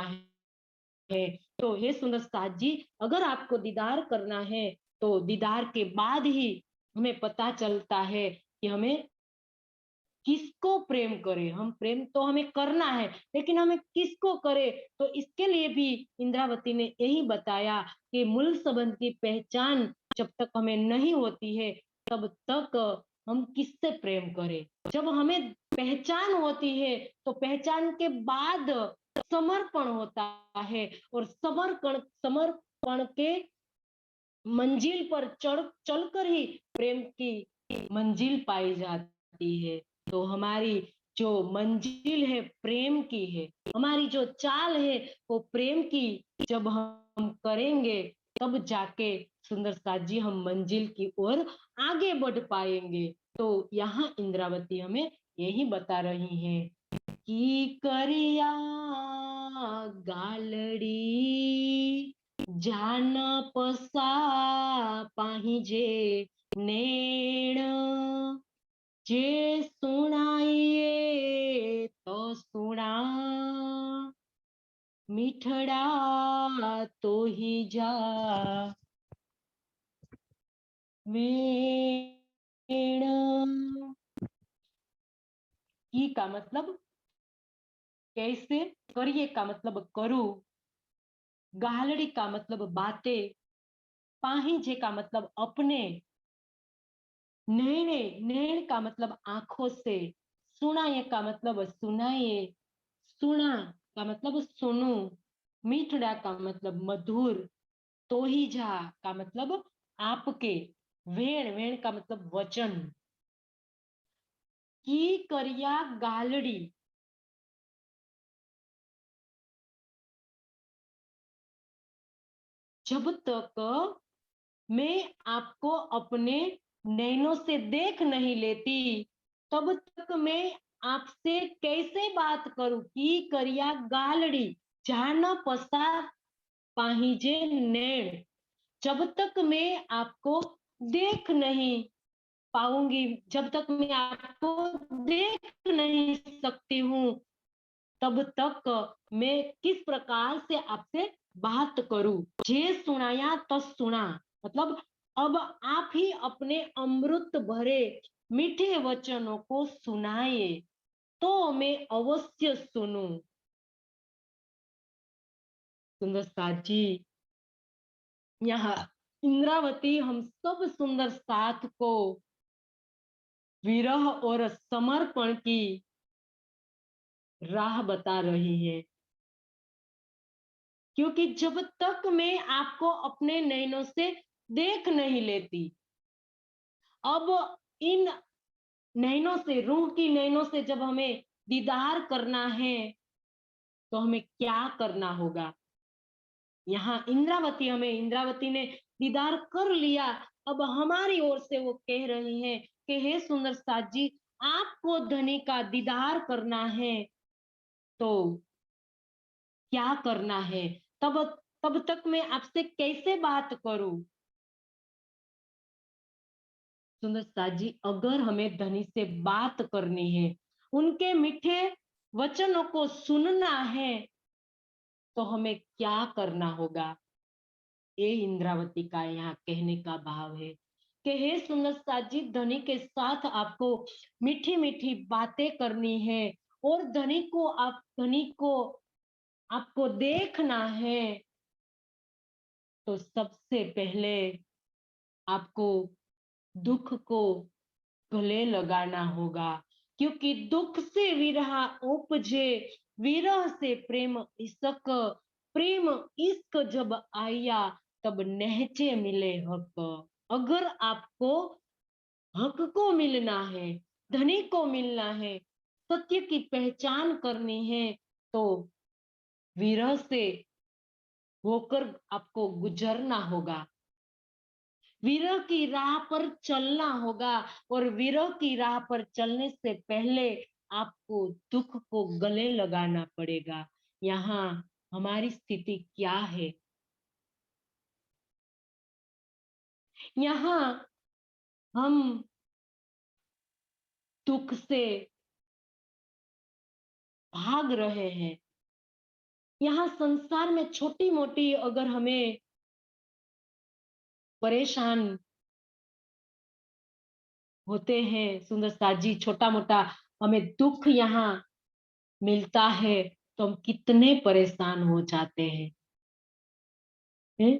है। तो हे सुंदर साथ जी, अगर आपको दीदार करना है, तो दीदार के बाद ही हमें पता चलता है कि हमें किसको प्रेम करें। हम प्रेम तो हमें करना है, लेकिन हमें किसको करें? तो इसके लिए भी इंद्रावती ने यही बताया कि मूल संबंध की पहचान जब तक हमें नहीं होती है, तब तक हम किससे प्रेम करें। जब हमें पहचान होती है, तो पहचान के बाद समर्पण होता है, और समर्पण समर्पण के मंजिल पर चलकर ही प्रेम की मंजिल पाई जाती है। तो हमारी जो मंजिल है प्रेम की है, हमारी जो चाल है वो प्रेम की जब हम करेंगे, तब जाके सुंदर साथ जी हम मंजिल की ओर आगे बढ़ पाएंगे। तो यहाँ इंद्रावती हमें यही बता रही है कि करिया गालड़ी जान पसा पाहिजे नेण, जे सुनाइए तो सुना, मीठड़ा तो ही जा। वेण। की का मतलब कैसे, करिए का मतलब करूं, गालड़ी का मतलब बातें, पाहिजे का मतलब अपने, नैणे, नैण का मतलब आंखों से, सुनाए का मतलब सुनाए, सुना का मतलब सुनू, मीठड़ा का मतलब मधुर, तोहिजा का मतलब आपके, वेण, वेण का मतलब वचन, की करिया गालड़ी, जब तक मैं आपको अपने नैनों से देख नहीं लेती तब तक मैं आपसे कैसे बात करूं, की करिया गालड़ी, जाना पसा पाहिजे नैण, जब तक मैं आपको देख नहीं पाऊंगी, जब तक मैं आपको देख नहीं सकती हूँ, तब तक मैं किस प्रकार से आपसे बात करूं। जे सुनाया तो सुना, मतलब अब आप ही अपने अमृत भरे मीठे वचनों को सुनाए तो मैं अवश्य सुनूं। सुंदर साथ जी, यहाँ इंद्रावती हम सब सुंदर साथ को विरह और समर्पण की राह बता रही है, क्योंकि जब तक मैं आपको अपने नैनों से देख नहीं लेती, अब इन नैनों से, रूह की नैनों से जब हमें दीदार करना है तो हमें क्या करना होगा। यहाँ इंद्रावती, हमें इंद्रावती ने दीदार कर लिया, अब हमारी ओर से वो कह रही हैं कि हे सुंदर साथ जी, आपको धनी का दीदार करना है तो क्या करना है, तब तब तक मैं आपसे कैसे बात करूं। सुंदर साथ जी, अगर हमें धनी से बात करनी है, उनके मीठे वचनों को सुनना है तो हमें क्या करना होगा। ये इंद्रावती का यहाँ कहने का भाव है कि हे सुंदर साथ जी, धनी के साथ आपको मीठी मीठी बातें करनी है और धनी को आपको देखना है, तो सबसे पहले आपको दुख को गले लगाना होगा, क्योंकि दुख से विरह उपजे, विरह से प्रेम इश्क, प्रेम इश्क जब आया तब नहचे मिले हक। अगर आपको हक को मिलना है, धनी को मिलना है, सत्य की पहचान करनी है, तो विरह से होकर आपको गुजरना होगा, विरह की राह पर चलना होगा, और विरह की राह पर चलने से पहले आपको दुख को गले लगाना पड़ेगा। यहाँ हमारी स्थिति क्या है, यहाँ हम दुख से भाग रहे हैं, यहाँ संसार में छोटी मोटी अगर हमें परेशान होते हैं सुंदर साथ जी, छोटा मोटा हमें दुख यहाँ मिलता है तो हम कितने परेशान हो जाते हैं, हैं?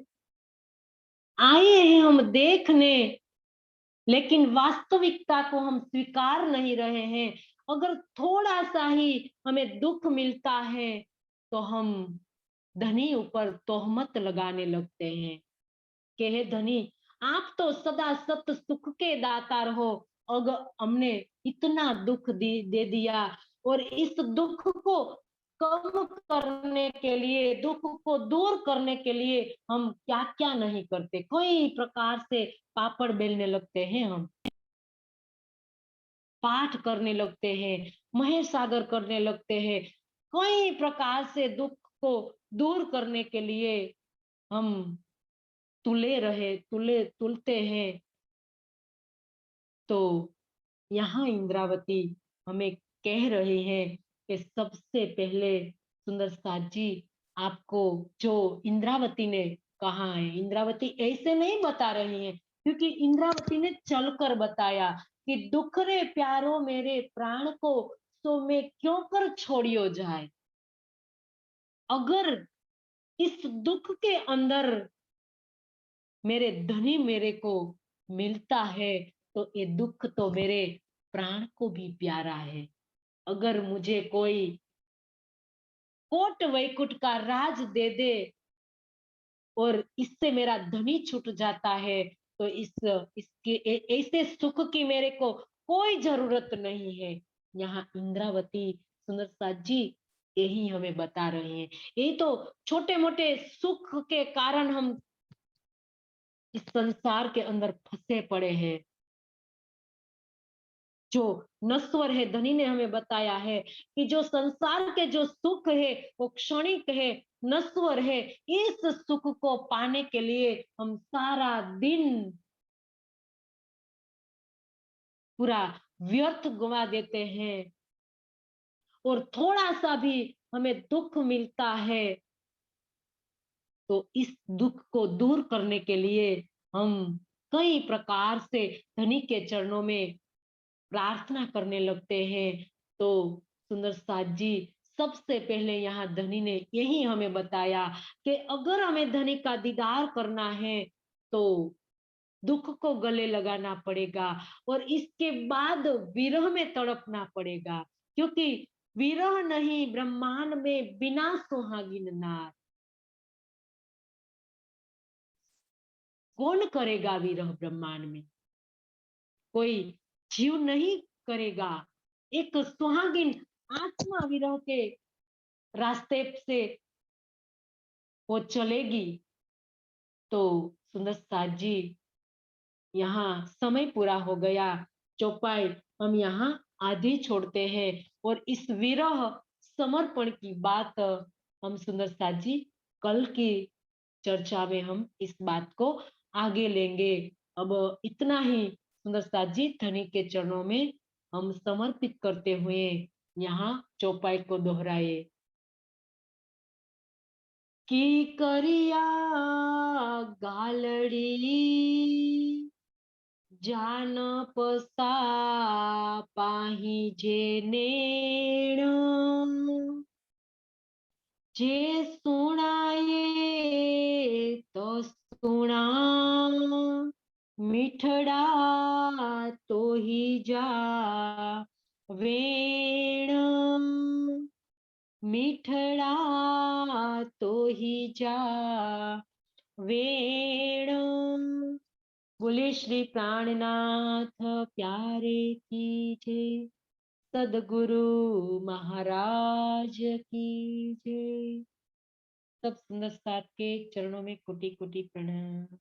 आए हैं हम देखने, लेकिन वास्तविकता को हम स्वीकार नहीं रहे हैं। अगर थोड़ा सा ही हमें दुख मिलता है तो हम धनी ऊपर तोहमत लगाने लगते हैं कि हे धनी, आप तो सदा सत सुख के दातार हो, अगर हमने इतना दुख दे दिया, और इस दुख को कम करने के लिए, दुख को दूर करने के लिए हम क्या क्या नहीं करते, कई प्रकार से पापड़ बेलने लगते हैं, हम पाठ करने लगते हैं, महेश करने लगते हैं, कई प्रकार से दुख को दूर करने के लिए हम तुलते हैं। तो यहाँ इंद्रावती हमें कह रही है कि सबसे पहले सुंदर साथ जी, आपको जो इंद्रावती ने कहा है, इंद्रावती ऐसे नहीं बता रही है, क्योंकि इंद्रावती ने चलकर बताया कि दुख रे प्यारो मेरे प्राण को, सो मैं क्यों कर छोड़ियो जाए। अगर इस दुख के अंदर मेरे धनी मेरे को मिलता है, तो ये दुख तो मेरे प्राण को भी प्यारा है। अगर मुझे कोई कोट वैकुंठ का राज दे दे और इससे मेरा धनी छूट जाता है, तो इसके ऐसे सुख की मेरे को कोई जरूरत नहीं है। यहाँ इंद्रावती सुंदर साथ जी यही हमें बता रहे हैं। यही तो छोटे मोटे सुख के कारण हम इस संसार के अंदर फंसे पड़े हैं, जो नश्वर है। धनी ने हमें बताया है कि जो संसार के जो सुख है वो क्षणिक है, नश्वर है। इस सुख को पाने के लिए हम सारा दिन पूरा व्यर्थ गवा देते हैं, और थोड़ा सा भी हमें दुख मिलता है तो इस दुख को दूर करने के लिए हम कई प्रकार से धनी के चरणों में प्रार्थना करने लगते हैं। तो सुंदर साथ जी सबसे पहले यहाँ धनी ने यही हमें बताया कि अगर हमें धनी का दीदार करना है तो दुख को गले लगाना पड़ेगा, और इसके बाद विरह में तड़पना पड़ेगा, क्योंकि विरह नहीं ब्रह्मांड में बिना सुहागिन नार। कौन करेगा विरह ब्रह्मांड में? कोई जीव नहीं करेगा। एक सुहागिन आत्मा विरह के रास्ते से वो चलेगी। तो सुंदर साथ जी यहाँ समय पूरा हो गया, चौपाई हम यहाँ आधी छोड़ते हैं, और इस विरह समर्पण की बात हम सुंदर साथ जी कल की चर्चा में हम इस बात को आगे लेंगे। अब इतना ही सुंदर साथ जी धनी के चरणों में हम समर्पित करते हुए यहाँ चौपाई को दोहराए। की करिया गालड़ी जान पसा पाही जे नेण, जे सुनाए तो सुना मीठड़ा तो ही जा वेण, मीठड़ा तो ही जा वेण। बोले श्री प्राणनाथ प्यारे की जय। सदगुरु महाराज की जय। सब सुंदर साथ के चरणों में कोटि कोटि प्रणाम।